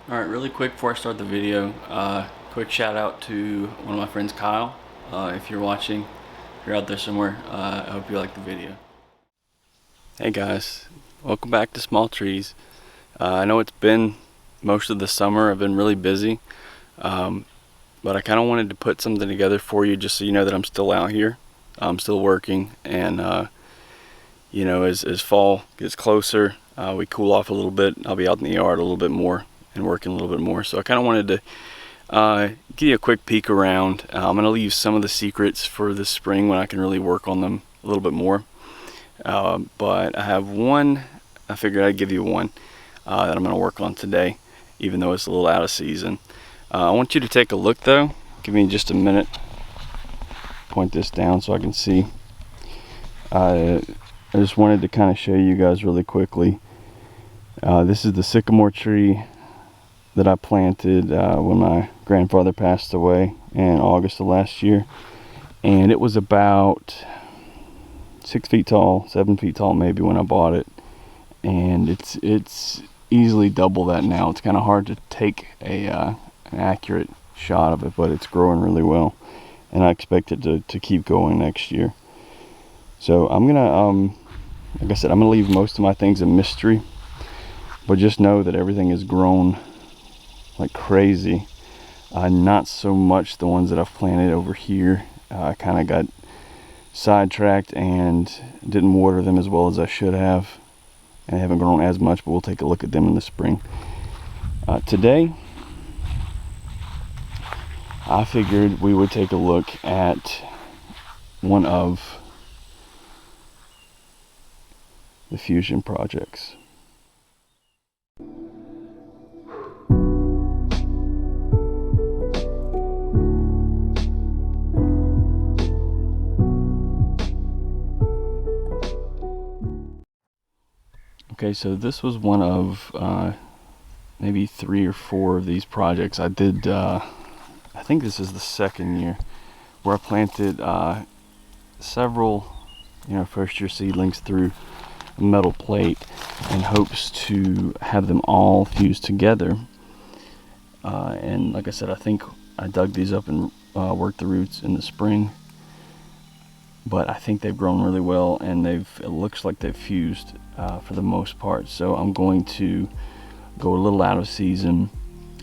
Alright, really quick before I start the video, quick shout out to one of my friends, Kyle. If you're watching, if you're out there somewhere, I hope you like the video. Hey guys, welcome back to Small Trees. I know it's been most of the summer, I've been really busy, but I kind of wanted to put something together for you just so you know that I'm still out here. I'm still working, and you know, as fall gets closer, we cool off a little bit. I'll be out in the yard a little bit more and working a little bit more. So I kind of wanted to give you a quick peek around. I'm going to leave some of the secrets for this spring when I can really work on them a little bit more. But I have one, I figured I'd give you one that I'm going to work on today, even though it's a little out of season. I want you to take a look though. Give me just a minute. Point this down so I can see. I just wanted to kind of show you guys really quickly. This is the sycamore tree that I planted when my grandfather passed away in August of last year, and it was about 6 feet tall, 7 feet tall maybe when I bought it, and it's easily double that now. It's kind of hard to take an accurate shot of it, but it's growing really well, and I expect it to keep going next year. So I'm gonna like I said, I'm gonna leave most of my things a mystery, but just know that everything has grown like crazy. Not so much the ones that I've planted over here. I kind of got sidetracked and didn't water them as well as I should have, and they haven't grown as much, but we'll take a look at them in the spring. Today I figured we would take a look at one of the fusion projects. Okay, so this was one of maybe 3 or 4 of these projects I did. I think this is the second year where I planted several, first year seedlings through a metal plate in hopes to have them all fused together. And like I said, I think I dug these up and worked the roots in the spring. But I think they've grown really well, and it looks like they've fused for the most part. So I'm going to go a little out of season,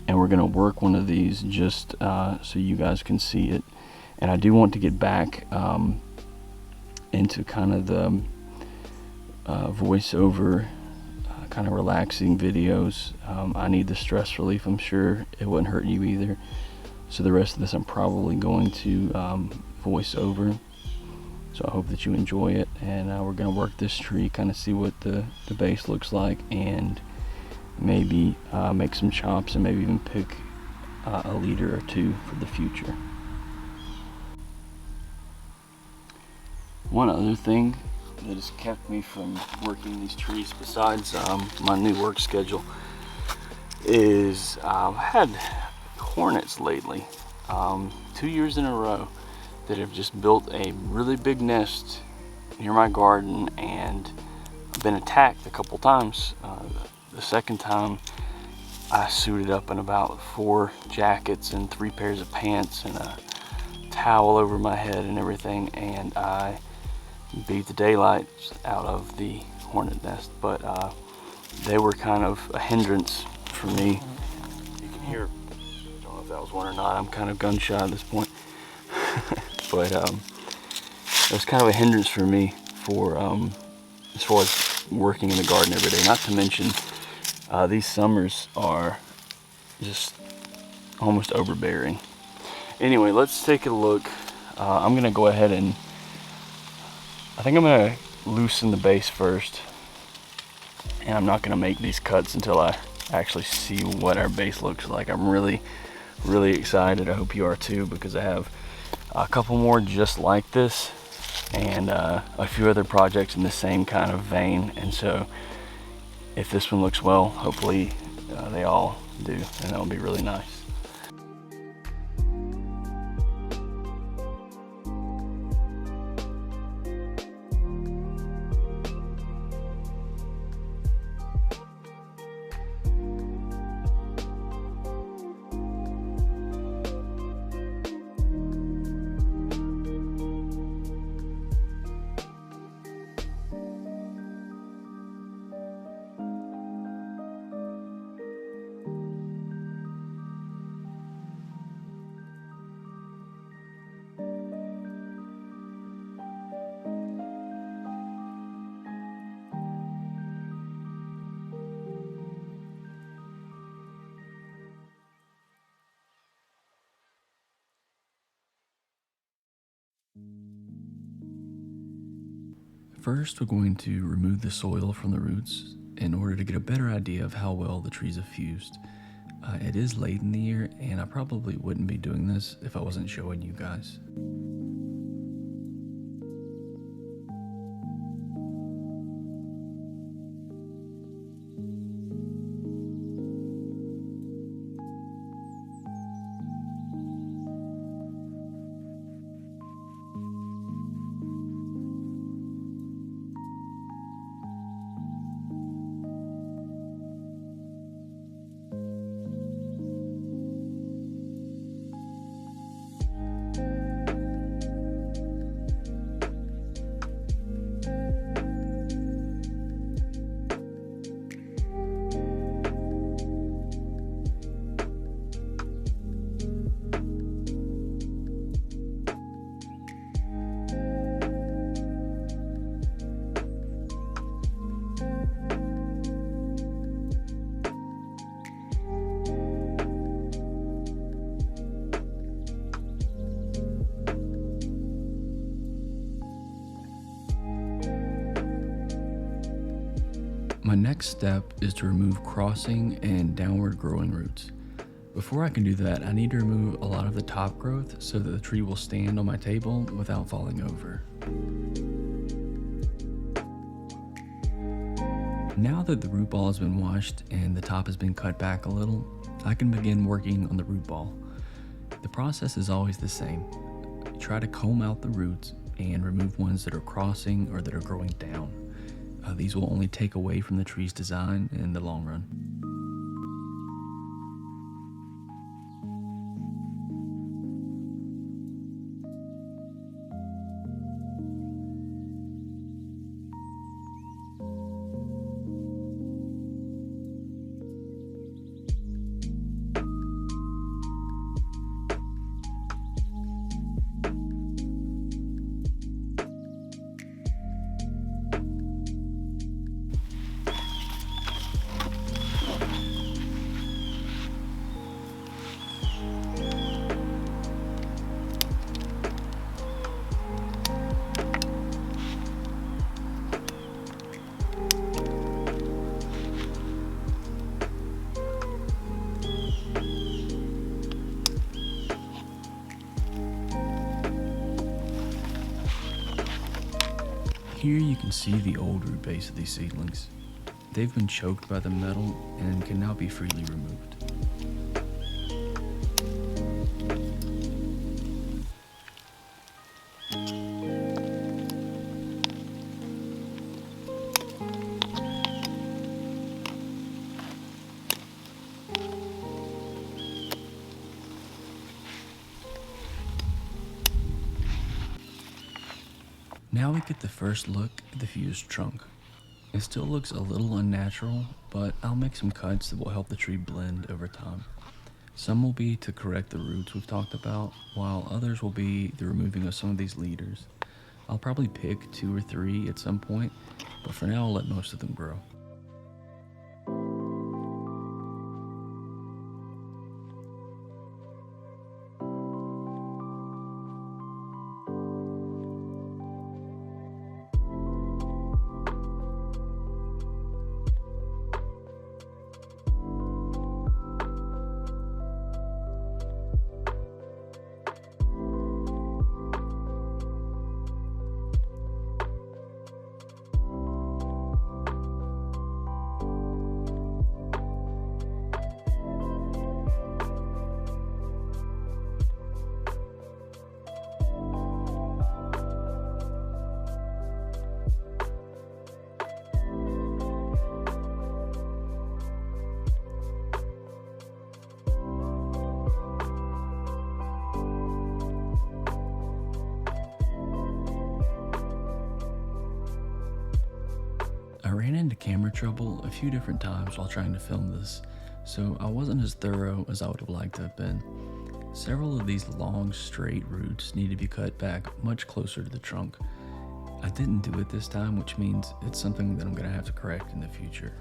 and we're going to work one of these just so you guys can see it. And I do want to get back into kind of the voiceover, kind of relaxing videos. I need the stress relief. I'm sure it wouldn't hurt you either. So the rest of this I'm probably going to voice over. So I hope that you enjoy it, and we're going to work this tree, kind of see what the base looks like, and maybe make some chops and maybe even pick a leader or two for the future. One other thing that has kept me from working these trees besides my new work schedule is I've had hornets lately, 2 years in a row, that have just built a really big nest near my garden, and I've been attacked a couple times. The second time I suited up in about 4 jackets and 3 pairs of pants and a towel over my head and everything, and I beat the daylight out of the hornet nest. But they were kind of a hindrance for me. You can hear, I don't know if that was one or not, I'm kind of gun shy at this point. But it was kind of a hindrance for me for as far as working in the garden every day. Not to mention these summers are just almost overbearing. Anyway, let's take a look. I'm gonna go ahead and I think I'm gonna loosen the base first, and I'm not gonna make these cuts until I actually see what our base looks like. I'm really excited. I hope you are too, because I have a couple more just like this, and a few other projects in the same kind of vein. And so if this one looks well, hopefully they all do, and that'll be really nice. First, we're going to remove the soil from the roots in order to get a better idea of how well the trees have fused. It is late in the year, and I probably wouldn't be doing this if I wasn't showing you guys. My next step is to remove crossing and downward growing roots. Before I can do that, I need to remove a lot of the top growth so that the tree will stand on my table without falling over. Now that the root ball has been washed and the top has been cut back a little, I can begin working on the root ball. The process is always the same. Try to comb out the roots and remove ones that are crossing or that are growing down. These will only take away from the tree's design in the long run. Here you can see the old root base of these seedlings. They've been choked by the metal and can now be freely removed. Now we get the first look at the fused trunk. It still looks a little unnatural, but I'll make some cuts that will help the tree blend over time. Some will be to correct the roots we've talked about, while others will be the removing of some of these leaders. I'll probably pick 2 or 3 at some point, but for now I'll let most of them grow. I ran into camera trouble a few different times while trying to film this, so I wasn't as thorough as I would have liked to have been. Several of these long, straight roots need to be cut back much closer to the trunk. I didn't do it this time, which means it's something that I'm going to have to correct in the future.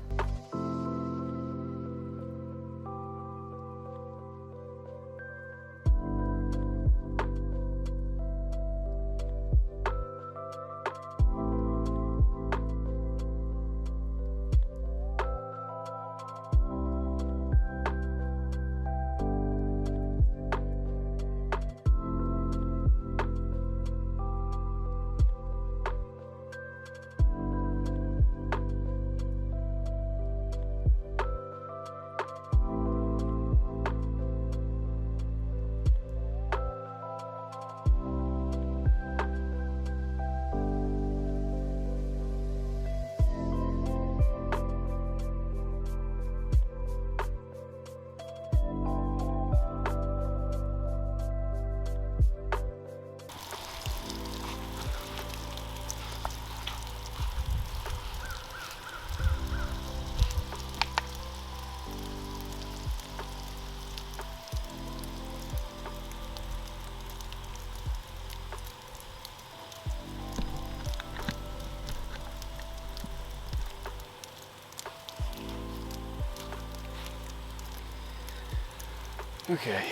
Okay,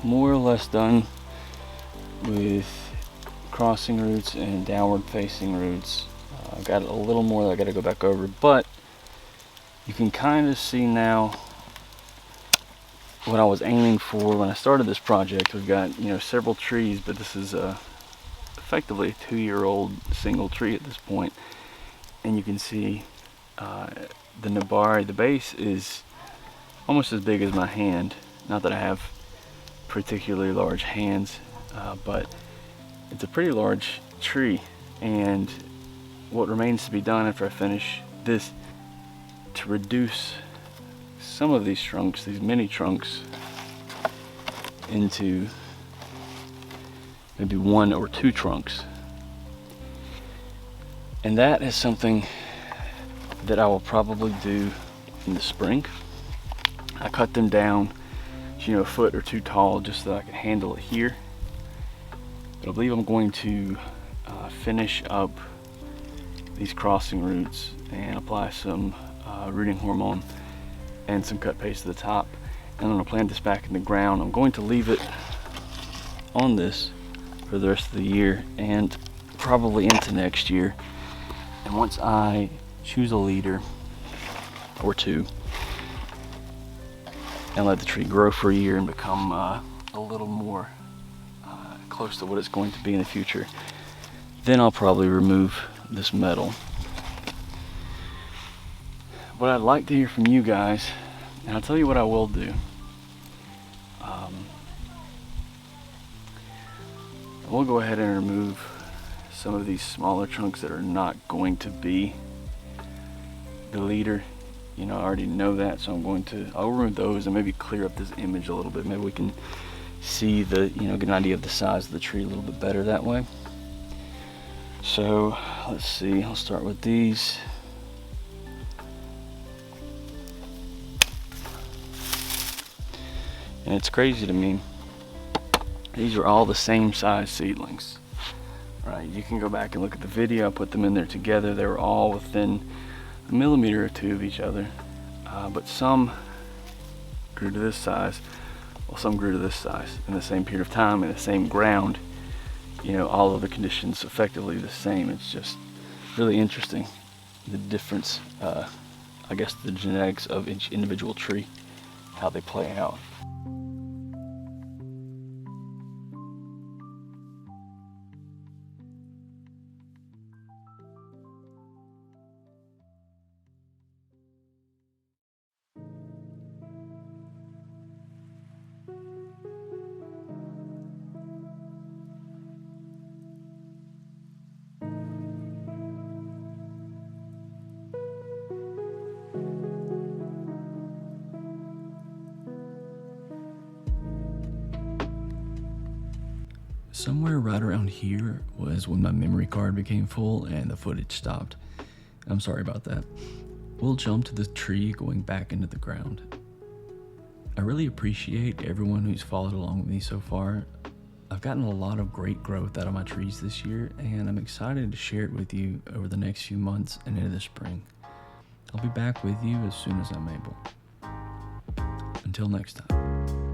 more or less done with crossing roots and downward facing roots. I've got a little more that I got to go back over, but you can kind of see now what I was aiming for when I started this project. We've got, you know, several trees, but this is effectively a 2-year-old single tree at this point, and you can see the nabari, the base is almost as big as my hand. Not that I have particularly large hands, but it's a pretty large tree, and what remains to be done after I finish this to reduce some of these trunks, these mini trunks, into maybe 1 or 2 trunks. And that is something that I will probably do in the spring. I cut them down, you know, a foot or 2 tall just so that I can handle it here. But I believe I'm going to finish up these crossing roots and apply some rooting hormone and some cut paste to the top. And I'm going to plant this back in the ground. I'm going to leave it on this for the rest of the year and probably into next year. And once I choose a leader or 2 and let the tree grow for a year and become a little more close to what it's going to be in the future, then I'll probably remove this metal. What I'd like to hear from you guys, and I'll tell you what I will do. We'll go ahead and remove some of these smaller trunks that are not going to be the leader. You know, I already know that, so I'll remove those and maybe clear up this image a little bit. Maybe we can see the, you know, get an idea of the size of the tree a little bit better that way. So let's see, I'll start with these. And it's crazy to me, these are all the same size seedlings, right? You can go back and look at the video. I put them in there together. They were all within a millimeter or 2 of each other, but some grew to this size, while some grew to this size in the same period of time in the same ground. You know, all of the conditions effectively the same. It's just really interesting, the difference, I guess the genetics of each individual tree, how they play out. Somewhere right around here was when my memory card became full and the footage stopped. I'm sorry about that. We'll jump to the tree going back into the ground. I really appreciate everyone who's followed along with me so far. I've gotten a lot of great growth out of my trees this year, and I'm excited to share it with you over the next few months and into the spring. I'll be back with you as soon as I'm able. Until next time.